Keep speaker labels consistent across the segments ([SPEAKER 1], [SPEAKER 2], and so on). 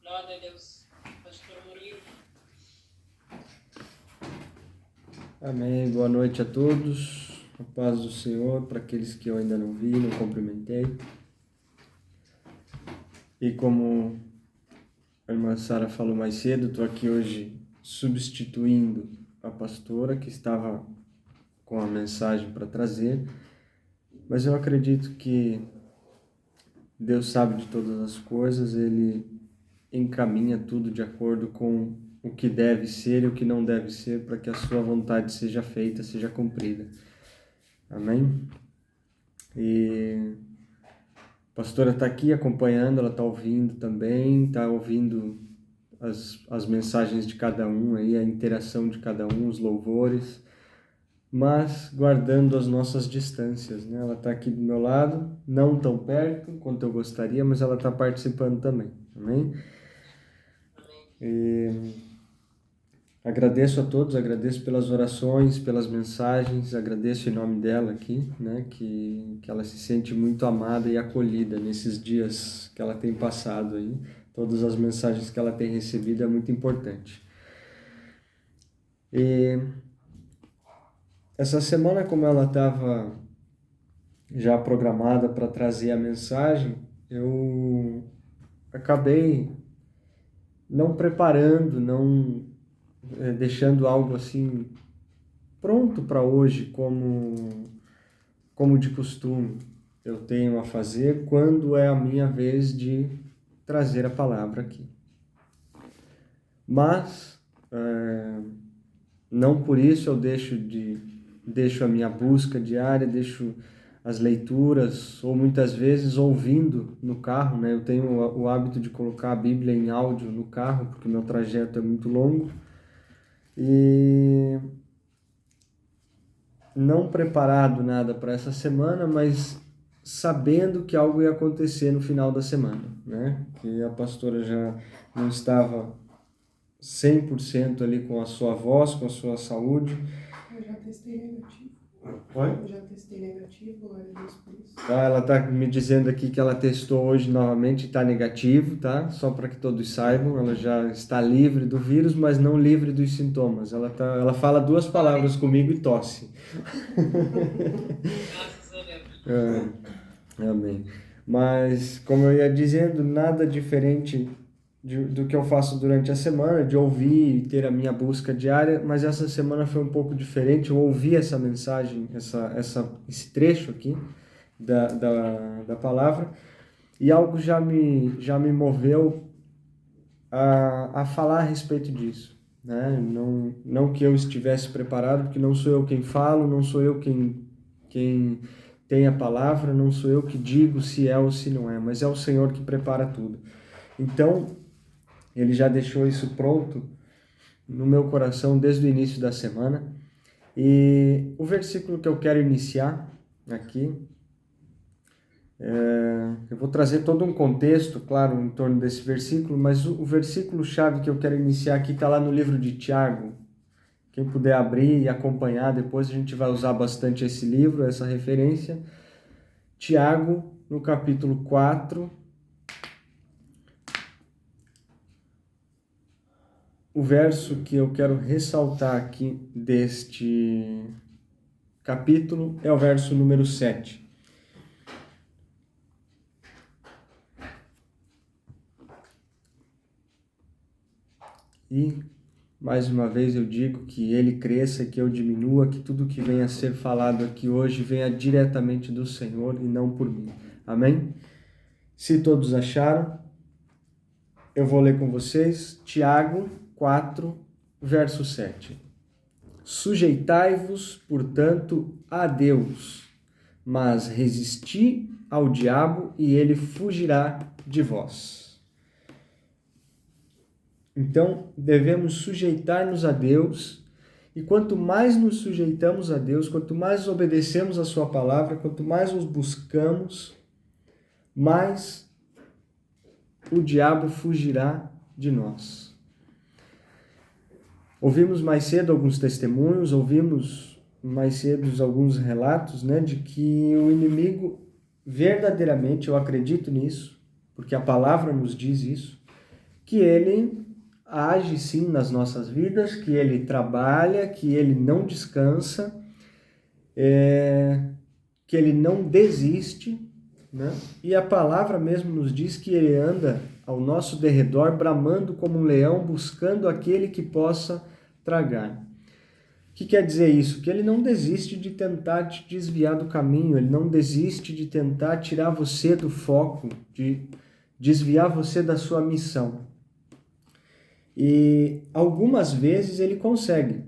[SPEAKER 1] Glória a Deus. Pastor Murilo.
[SPEAKER 2] Amém. Boa noite a todos. A paz do Senhor, para aqueles que eu ainda não vi, não cumprimentei. E como a irmã Sara falou mais cedo, estou aqui hoje substituindo a pastora que estava com a mensagem para trazer. Mas eu acredito que Deus sabe de todas as coisas, Ele encaminha tudo de acordo com o que deve ser e o que não deve ser, para que a sua vontade seja feita, seja cumprida. Amém? E a pastora está aqui acompanhando, ela está ouvindo também, está ouvindo as mensagens de cada um, aí, a interação de cada um, os louvores, mas guardando as nossas distâncias, né? Ela está aqui do meu lado, não tão perto quanto eu gostaria, mas ela está participando também. Amém? E agradeço a todos, agradeço pelas orações, pelas mensagens, agradeço em nome dela aqui, né, que ela se sente muito amada e acolhida nesses dias que ela tem passado aí. Todas as mensagens que ela tem recebido é muito importante. E essa semana, como ela estava já programada para trazer a mensagem, eu acabei não preparando, não deixando algo assim pronto para hoje, como de costume eu tenho a fazer quando é a minha vez de trazer a palavra aqui. Mas não por isso eu deixo a minha busca diária, deixo as leituras, ou muitas vezes ouvindo no carro, né? Eu tenho o hábito de colocar a Bíblia em áudio no carro, porque o meu trajeto é muito longo. E não preparado nada para essa semana, mas sabendo que algo ia acontecer no final da semana, né? Que a pastora já não estava 100% ali com a sua voz, com a sua saúde.
[SPEAKER 3] Eu já testei negativo.
[SPEAKER 2] Oi?
[SPEAKER 3] Eu já testei negativo, glória a Deus por isso.
[SPEAKER 2] Ela está me dizendo aqui que ela testou hoje novamente e está negativo, tá? Só para que todos saibam, ela já está livre do vírus, mas não livre dos sintomas. Ela fala duas palavras comigo e tosse.
[SPEAKER 1] Graças a Deus.
[SPEAKER 2] Amém. Mas, como eu ia dizendo, nada diferente do que eu faço durante a semana, de ouvir e ter a minha busca diária, mas essa semana foi um pouco diferente. Eu ouvi essa mensagem, esse trecho aqui da palavra, e algo já me moveu a falar a respeito disso, né? Não que eu estivesse preparado, porque não sou eu quem falo, não sou eu quem tem a palavra, não sou eu que digo se é ou se não é, mas é o Senhor que prepara tudo. Então, Ele já deixou isso pronto no meu coração desde o início da semana. E o versículo que eu quero iniciar aqui, eu vou trazer todo um contexto, claro, em torno desse versículo, mas o versículo-chave que eu quero iniciar aqui está lá no livro de Tiago. Quem puder abrir e acompanhar, depois a gente vai usar bastante esse livro, essa referência. Tiago, no capítulo 4, o verso que eu quero ressaltar aqui deste capítulo é o verso número 7. E, mais uma vez, eu digo que ele cresça, que eu diminua, que tudo que venha a ser falado aqui hoje venha diretamente do Senhor e não por mim. Amém? Se todos acharam, eu vou ler com vocês Tiago 4, verso 7. Sujeitai-vos, portanto, a Deus, mas resisti ao diabo e ele fugirá de vós. Então, devemos sujeitar-nos a Deus, e quanto mais nos sujeitamos a Deus, quanto mais obedecemos a sua palavra, quanto mais os buscamos, mais o diabo fugirá de nós. Ouvimos mais cedo alguns testemunhos, ouvimos mais cedo alguns relatos, né, de que o inimigo, verdadeiramente, eu acredito nisso, porque a palavra nos diz isso, que ele age sim nas nossas vidas, que ele trabalha, que ele não descansa, que ele não desiste, né? E a palavra mesmo nos diz que ele anda ao nosso derredor, bramando como um leão, buscando aquele que possa tragar. O que quer dizer isso? Que ele não desiste de tentar te desviar do caminho, ele não desiste de tentar tirar você do foco, de desviar você da sua missão. E algumas vezes ele consegue.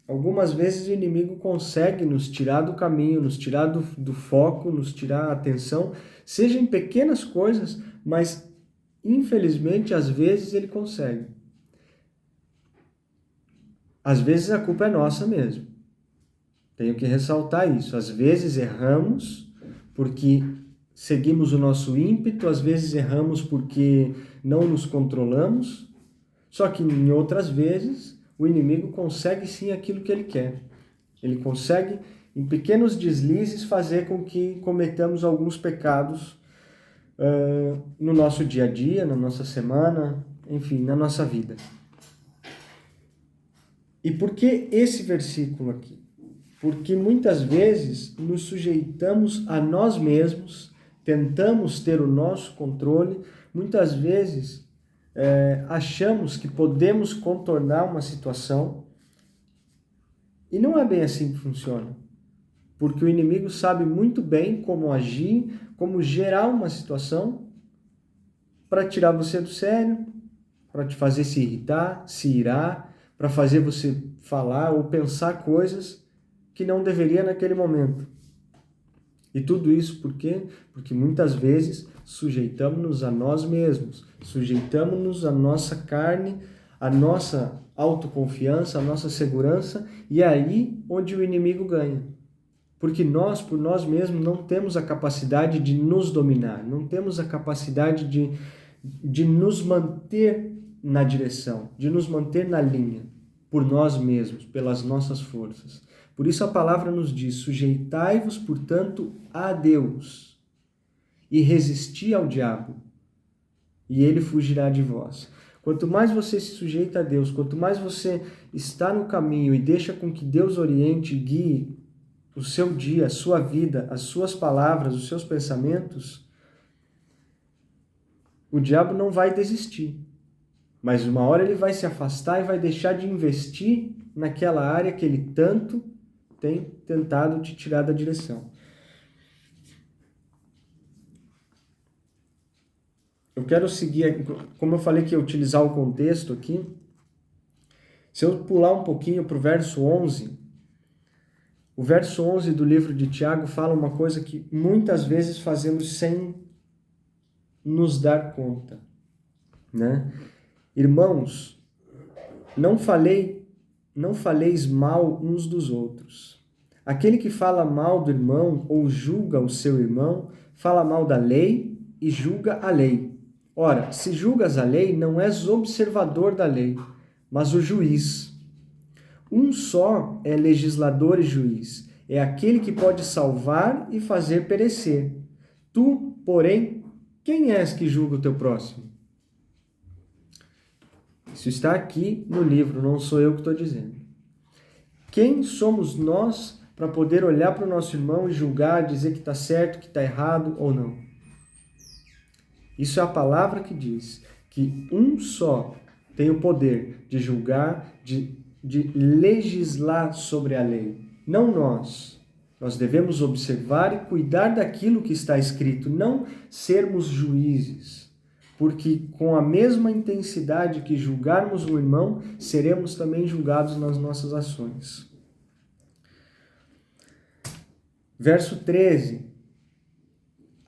[SPEAKER 2] Algumas vezes o inimigo consegue nos tirar do caminho, nos tirar do foco, nos tirar a atenção, seja em pequenas coisas, mas infelizmente às vezes ele consegue. Às vezes a culpa é nossa mesmo. Tenho que ressaltar isso. Às vezes erramos porque seguimos o nosso ímpeto, às vezes erramos porque não nos controlamos, só que em outras vezes o inimigo consegue sim aquilo que ele quer. Ele consegue, em pequenos deslizes, fazer com que cometamos alguns pecados no nosso dia a dia, na nossa semana, enfim, na nossa vida. E por que esse versículo aqui? Porque muitas vezes nos sujeitamos a nós mesmos, tentamos ter o nosso controle, muitas vezes achamos que podemos contornar uma situação e não é bem assim que funciona. Porque o inimigo sabe muito bem como agir, como gerar uma situação para tirar você do sério, para te fazer se irritar, se irar, para fazer você falar ou pensar coisas que não deveria naquele momento. E tudo isso por quê? Porque muitas vezes sujeitamos-nos a nós mesmos, sujeitamos-nos à nossa carne, à nossa autoconfiança, à nossa segurança, e é aí onde o inimigo ganha. Porque nós, por nós mesmos, não temos a capacidade de nos dominar, não temos a capacidade de nos manter na direção, de nos manter na linha, por nós mesmos, pelas nossas forças. Por isso a palavra nos diz: sujeitai-vos, portanto, a Deus e resisti ao diabo, e ele fugirá de vós. Quanto mais você se sujeita a Deus, quanto mais você está no caminho e deixa com que Deus oriente e guie o seu dia, a sua vida, as suas palavras, os seus pensamentos, o diabo não vai desistir. Mas uma hora ele vai se afastar e vai deixar de investir naquela área que ele tanto tem tentado te tirar da direção. Eu quero seguir, como eu falei que ia utilizar o contexto aqui, se eu pular um pouquinho para o verso 11, o verso 11 do livro de Tiago fala uma coisa que muitas vezes fazemos sem nos dar conta, né? Irmãos, não faleis mal uns dos outros. Aquele que fala mal do irmão ou julga o seu irmão, fala mal da lei e julga a lei. Ora, se julgas a lei, não és observador da lei, mas o juiz. Um só é legislador e juiz, é aquele que pode salvar e fazer perecer. Tu, porém, quem és que julga o teu próximo? Isso está aqui no livro, não sou eu que estou dizendo. Quem somos nós para poder olhar para o nosso irmão e julgar, dizer que está certo, que está errado ou não? Isso é a palavra que diz que um só tem o poder de julgar, de legislar sobre a lei. Não nós. Nós devemos observar e cuidar daquilo que está escrito, não sermos juízes. Porque com a mesma intensidade que julgarmos o irmão, seremos também julgados nas nossas ações. Verso 13.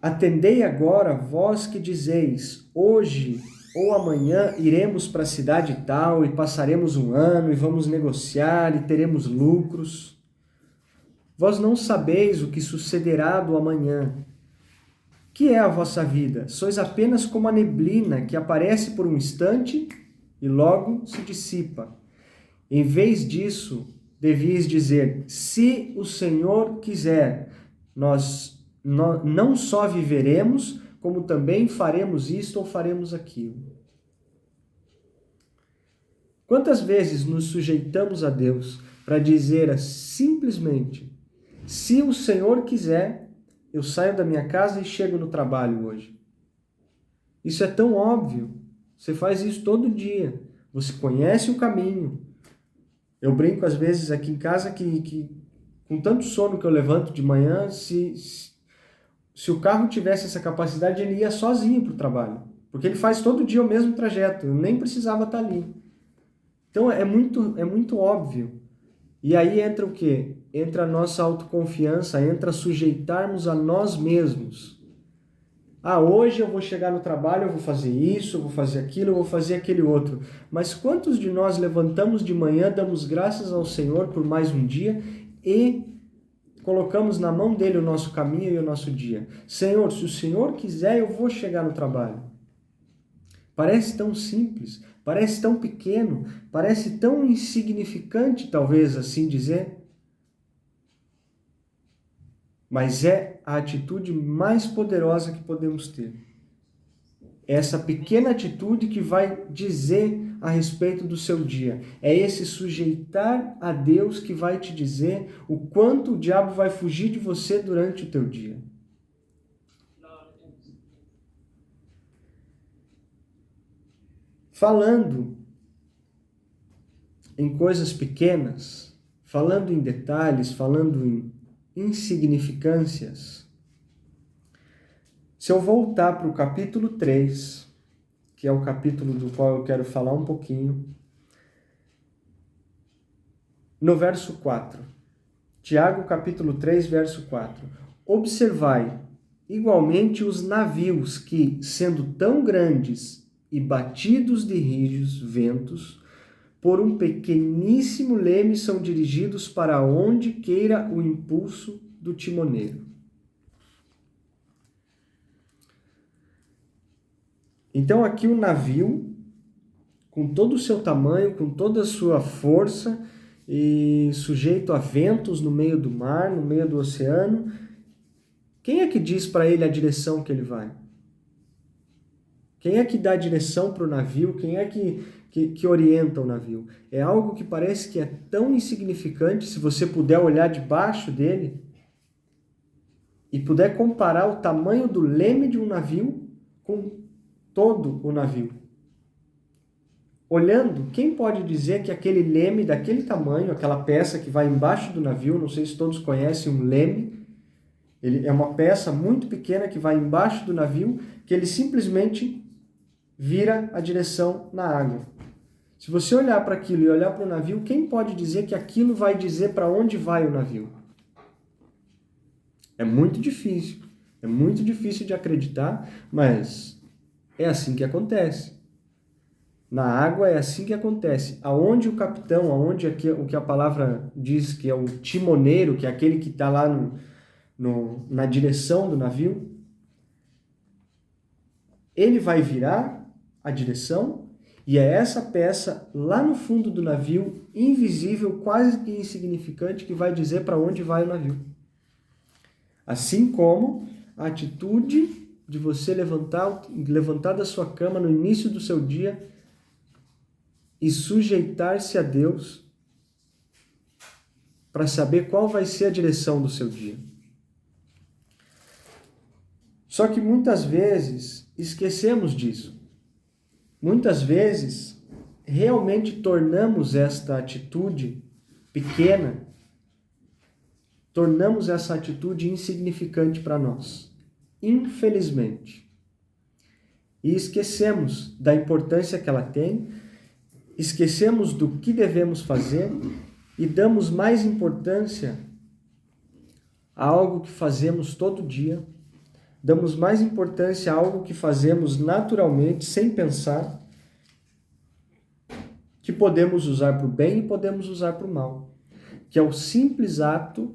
[SPEAKER 2] Atendei agora, vós que dizeis, hoje ou amanhã iremos para a cidade tal e passaremos um ano e vamos negociar e teremos lucros. Vós não sabeis o que sucederá do amanhã. Que é a vossa vida? Sois apenas como a neblina que aparece por um instante e logo se dissipa. Em vez disso, devíeis dizer, se o Senhor quiser, nós não só viveremos, como também faremos isto ou faremos aquilo. Quantas vezes nos sujeitamos a Deus para dizer simplesmente: se o Senhor quiser, eu saio da minha casa e chego no trabalho hoje. Isso é tão óbvio. Você faz isso todo dia. Você conhece o caminho. Eu brinco às vezes aqui em casa que com tanto sono que eu levanto de manhã, se o carro tivesse essa capacidade, ele ia sozinho para o trabalho. Porque ele faz todo dia o mesmo trajeto. Eu nem precisava estar ali. Então é muito óbvio. E aí entra o quê? Entra a nossa autoconfiança, entra sujeitarmos a nós mesmos. Hoje eu vou chegar no trabalho, eu vou fazer isso, eu vou fazer aquilo, eu vou fazer aquele outro. Mas quantos de nós levantamos de manhã, damos graças ao Senhor por mais um dia e colocamos na mão dele o nosso caminho e o nosso dia? Senhor, se o Senhor quiser, eu vou chegar no trabalho. Parece tão simples, parece tão pequeno, parece tão insignificante, talvez assim dizer. Mas é a atitude mais poderosa que podemos ter. Essa pequena atitude que vai dizer a respeito do seu dia. É esse sujeitar a Deus que vai te dizer o quanto o diabo vai fugir de você durante o teu dia. Falando em coisas pequenas, falando em detalhes, falando em insignificâncias, se eu voltar para o capítulo 3, que é o capítulo do qual eu quero falar um pouquinho, no verso 4, Tiago capítulo 3, verso 4, observai igualmente os navios que, sendo tão grandes e batidos de rijos ventos, por um pequeníssimo leme são dirigidos para onde queira o impulso do timoneiro. Então aqui o navio, com todo o seu tamanho, com toda a sua força, e sujeito a ventos no meio do mar, no meio do oceano, quem é que diz para ele a direção que ele vai? Quem é que dá a direção para o navio? Quem é que orienta o navio? É algo que parece que é tão insignificante, se você puder olhar debaixo dele e puder comparar o tamanho do leme de um navio com todo o navio. Olhando, quem pode dizer que aquele leme daquele tamanho, aquela peça que vai embaixo do navio, não sei se todos conhecem um leme, ele é uma peça muito pequena que vai embaixo do navio, que ele simplesmente vira a direção na água. Se você olhar para aquilo e olhar para o navio, quem pode dizer que aquilo vai dizer para onde vai o navio? É muito difícil de acreditar, mas é assim que acontece. Na água é assim que acontece. Aonde o capitão, aonde o que a palavra diz que é o timoneiro, que é aquele que está lá na direção do navio, ele vai virar a direção e é essa peça lá no fundo do navio, invisível, quase que insignificante, que vai dizer para onde vai o navio. Assim como a atitude de você levantar da sua cama no início do seu dia e sujeitar-se a Deus para saber qual vai ser a direção do seu dia. Só que muitas vezes esquecemos disso. Muitas vezes realmente tornamos esta atitude pequena, tornamos essa atitude insignificante para nós, infelizmente. E esquecemos da importância que ela tem, esquecemos do que devemos fazer e damos mais importância a algo que fazemos todo dia, damos mais importância a algo que fazemos naturalmente, sem pensar, que podemos usar para o bem e podemos usar para o mal, que é o simples ato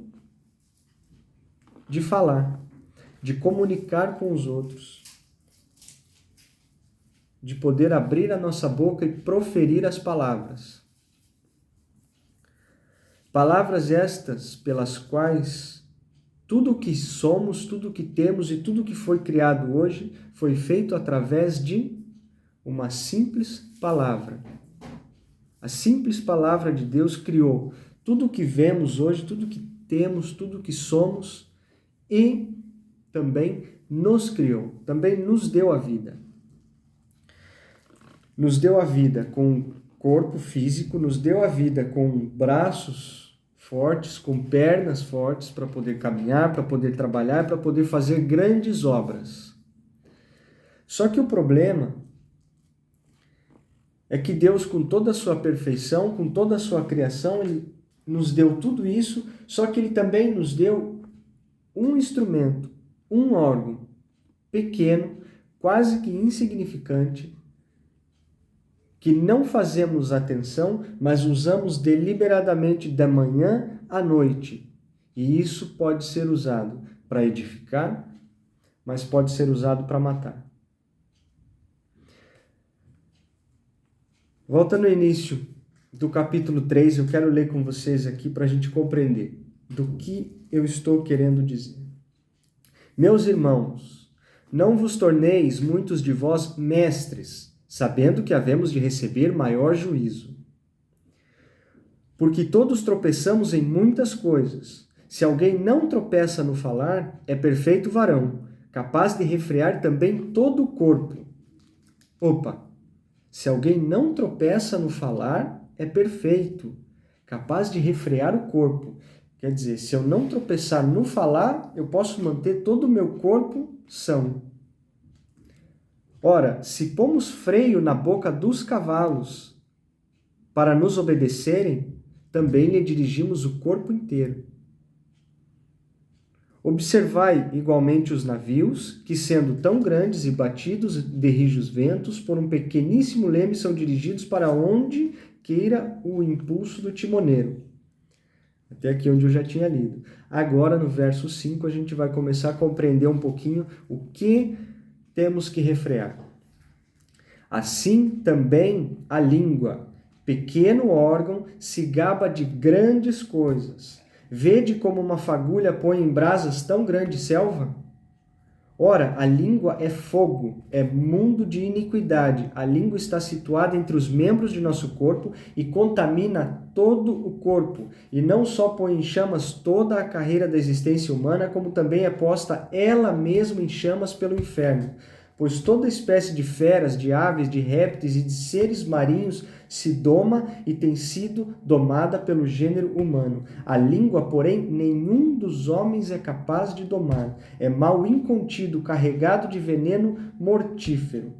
[SPEAKER 2] de falar, de comunicar com os outros, de poder abrir a nossa boca e proferir as palavras. Palavras estas pelas quais tudo o que somos, tudo o que temos e tudo o que foi criado hoje foi feito através de uma simples palavra. A simples palavra de Deus criou tudo o que vemos hoje, tudo o que temos, tudo o que somos e também nos criou, também nos deu a vida. Nos deu a vida com corpo físico, nos deu a vida com braços fortes, com pernas fortes para poder caminhar, para poder trabalhar, para poder fazer grandes obras. Só que o problema é que Deus, com toda a sua perfeição, com toda a sua criação, Ele nos deu tudo isso, só que Ele também nos deu um instrumento, um órgão pequeno, quase que insignificante, que não fazemos atenção, mas usamos deliberadamente da manhã à noite. E isso pode ser usado para edificar, mas pode ser usado para matar. Volta no início do capítulo 3, eu quero ler com vocês aqui para a gente compreender do que eu estou querendo dizer. Meus irmãos, não vos torneis muitos de vós mestres, sabendo que havemos de receber maior juízo. Porque todos tropeçamos em muitas coisas. Se alguém não tropeça no falar, é perfeito varão, capaz de refrear também todo o corpo. Se alguém não tropeça no falar, é perfeito, capaz de refrear o corpo. Quer dizer, se eu não tropeçar no falar, eu posso manter todo o meu corpo são. Ora, se pomos freio na boca dos cavalos para nos obedecerem, também lhe dirigimos o corpo inteiro. Observai igualmente os navios, que sendo tão grandes e batidos de rijos ventos, por um pequeníssimo leme são dirigidos para onde queira o impulso do timoneiro. Até aqui onde eu já tinha lido. Agora, no verso 5, a gente vai começar a compreender um pouquinho o que temos que refrear. Assim também a língua, pequeno órgão, se gaba de grandes coisas. Vede como uma fagulha põe em brasas tão grande selva? Ora, a língua é fogo, é mundo de iniquidade. A língua está situada entre os membros de nosso corpo e contamina todo o corpo. E não só põe em chamas toda a carreira da existência humana, como também é posta ela mesma em chamas pelo inferno. Pois toda espécie de feras, de aves, de répteis e de seres marinhos se doma e tem sido domada pelo gênero humano. A língua, porém, nenhum dos homens é capaz de domar. É mal incontido, carregado de veneno mortífero.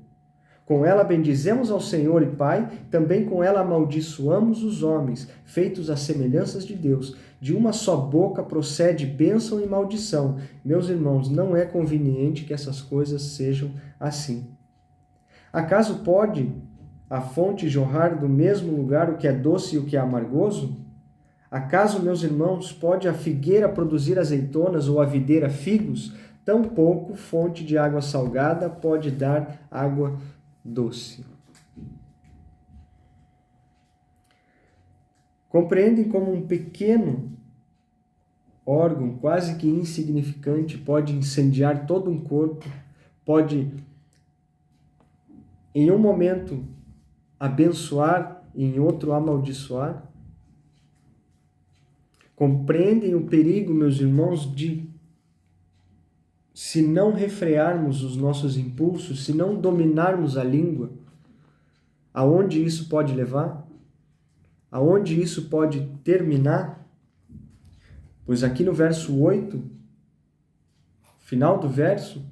[SPEAKER 2] Com ela bendizemos ao Senhor e Pai, também com ela amaldiçoamos os homens, feitos às semelhanças de Deus. De uma só boca procede bênção e maldição. Meus irmãos, não é conveniente que essas coisas sejam assim. Acaso pode a fonte jorrar do mesmo lugar o que é doce e o que é amargoso? Acaso, meus irmãos, pode a figueira produzir azeitonas ou a videira figos? Tampouco fonte de água salgada pode dar água doce. Compreendem como um pequeno órgão, quase que insignificante, pode incendiar todo um corpo, pode, em um momento, abençoar e em outro amaldiçoar? Compreendem o perigo, meus irmãos, de, se não refrearmos os nossos impulsos, se não dominarmos a língua, aonde isso pode levar? Aonde isso pode terminar? Pois aqui no verso 8, final do verso,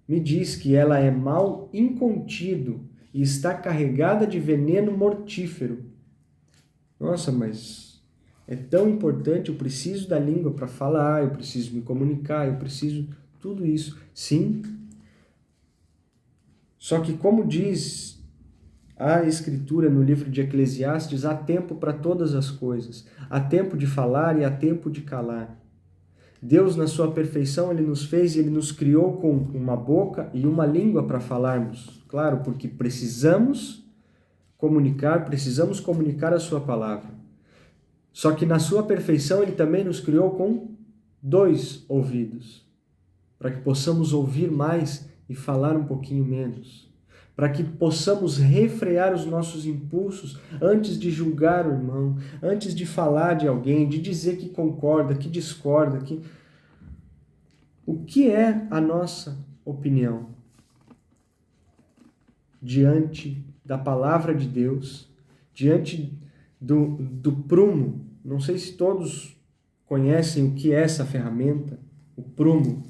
[SPEAKER 2] me diz que ela é mal incontido e está carregada de veneno mortífero. Nossa, mas é tão importante, eu preciso da língua para falar, eu preciso me comunicar, eu preciso tudo isso. Sim. Só que como diz a Escritura no livro de Eclesiastes, há tempo para todas as coisas. Há tempo de falar e há tempo de calar. Deus, na sua perfeição, Ele nos fez e Ele nos criou com uma boca e uma língua para falarmos. Claro, porque precisamos comunicar a sua palavra. Só que na sua perfeição, Ele também nos criou com 2 ouvidos, para que possamos ouvir mais e falar um pouquinho menos. para que possamos refrear os nossos impulsos antes de julgar o irmão, antes de falar de alguém, de dizer que concorda, que discorda, que... O que é a nossa opinião diante da palavra de Deus, diante do prumo? Não sei se todos conhecem o que é essa ferramenta, o prumo.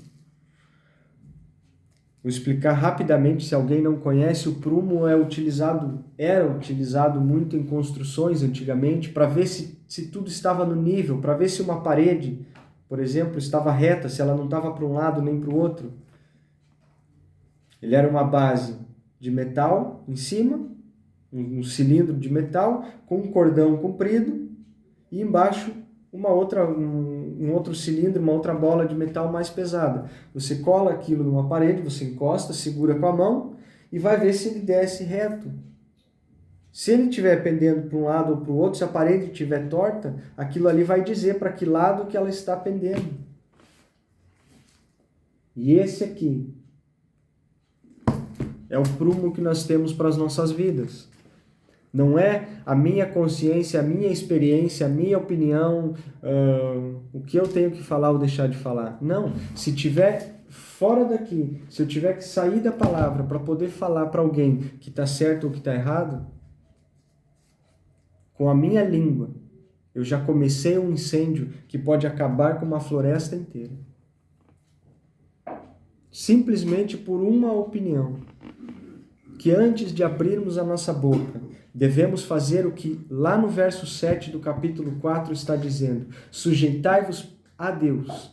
[SPEAKER 2] Vou explicar rapidamente, se alguém não conhece. O prumo era utilizado muito em construções antigamente para ver se tudo estava no nível, para ver se uma parede, por exemplo, estava reta, se ela não estava para um lado nem para o outro. Ele era uma base de metal em cima, um cilindro de metal com um cordão comprido e embaixo um outro cilindro, uma outra bola de metal mais pesada. Você cola aquilo numa parede, você encosta, segura com a mão e vai ver se ele desce reto. Se ele estiver pendendo para um lado ou para o outro, se a parede estiver torta, aquilo ali vai dizer para que lado que ela está pendendo. E esse aqui é o prumo que nós temos para as nossas vidas. Não é a minha consciência, a minha experiência, a minha opinião, o que eu tenho que falar ou deixar de falar. Não, se tiver fora daqui, se eu tiver que sair da palavra para poder falar para alguém que está certo ou que está errado, com a minha língua, eu já comecei um incêndio que pode acabar com uma floresta inteira. Simplesmente por uma opinião. Que antes de abrirmos a nossa boca, devemos fazer o que lá no verso 7 do capítulo 4 está dizendo: sujeitai-vos a Deus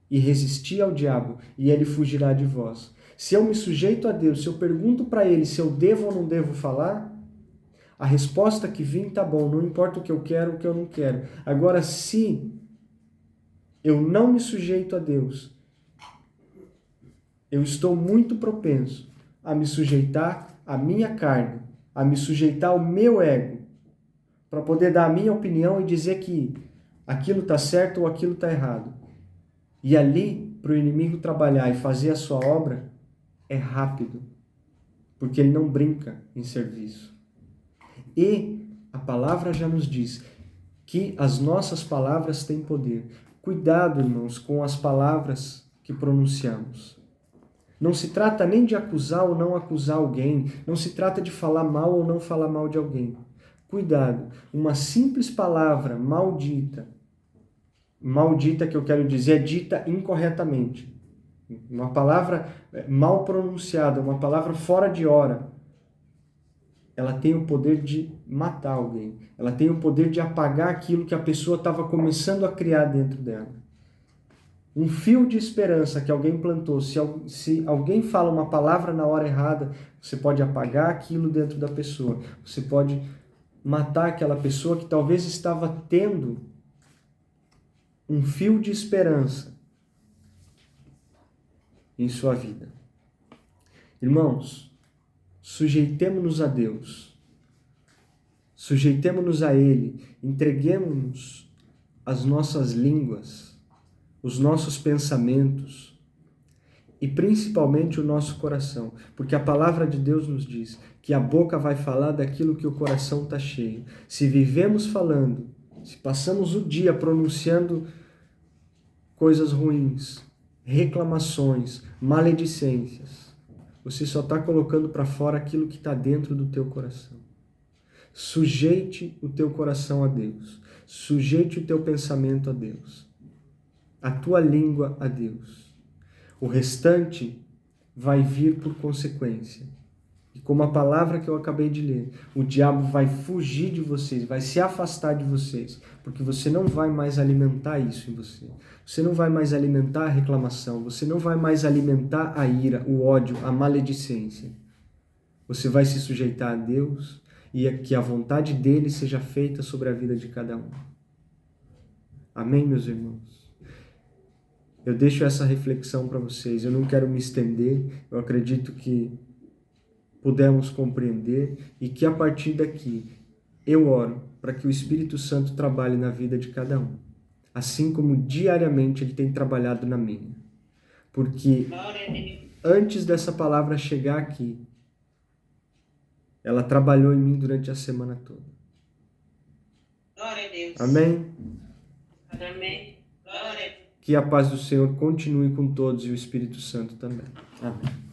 [SPEAKER 2] e resisti ao diabo, e ele fugirá de vós. Se eu me sujeito a Deus, se eu pergunto para ele se eu devo ou não devo falar, a resposta que vem tá bom, não importa o que eu quero ou o que eu não quero. Agora, se eu não me sujeito a Deus, eu estou muito propenso a me sujeitar à minha carne, a me sujeitar ao meu ego, para poder dar a minha opinião e dizer que aquilo está certo ou aquilo está errado. E ali, para o inimigo trabalhar e fazer a sua obra, é rápido, porque ele não brinca em serviço. E a palavra já nos diz que as nossas palavras têm poder. Cuidado, irmãos, com as palavras que pronunciamos. Não se trata nem de acusar ou não acusar alguém, não se trata de falar mal ou não falar mal de alguém. Cuidado, uma simples palavra maldita que eu quero dizer é dita incorretamente. Uma palavra mal pronunciada, uma palavra fora de hora, ela tem o poder de matar alguém. Ela tem o poder de apagar aquilo que a pessoa estava começando a criar dentro dela. Um fio de esperança que alguém plantou, se alguém fala uma palavra na hora errada, você pode apagar aquilo dentro da pessoa. Você pode matar aquela pessoa que talvez estava tendo um fio de esperança em sua vida. Irmãos, sujeitemo-nos a Deus, sujeitemo-nos a Ele, entreguemos-nos as nossas línguas, os nossos pensamentos e principalmente o nosso coração, porque a palavra de Deus nos diz que a boca vai falar daquilo que o coração está cheio. Se vivemos falando, se passamos o dia pronunciando coisas ruins, reclamações, maledicências, você só está colocando para fora aquilo que está dentro do teu coração. Sujeite o teu coração a Deus. Sujeite o teu pensamento a Deus. A tua língua a Deus. O restante vai vir por consequência. E como a palavra que eu acabei de ler, o diabo vai fugir de vocês, vai se afastar de vocês, porque você não vai mais alimentar isso em você. Você não vai mais alimentar a reclamação, você não vai mais alimentar a ira, o ódio, a maledicência. Você vai se sujeitar a Deus e que a vontade dele seja feita sobre a vida de cada um. Amém, meus irmãos? Eu deixo essa reflexão para vocês. Eu não quero me estender. Eu acredito que pudemos compreender e que a partir daqui eu oro para que o Espírito Santo trabalhe na vida de cada um, assim como diariamente ele tem trabalhado na minha. Porque antes dessa palavra chegar aqui, ela trabalhou em mim durante a semana toda.
[SPEAKER 1] Glória a Deus.
[SPEAKER 2] Amém?
[SPEAKER 1] Amém. Glória a Deus.
[SPEAKER 2] Que a paz do Senhor continue com todos e o Espírito Santo também. Amém.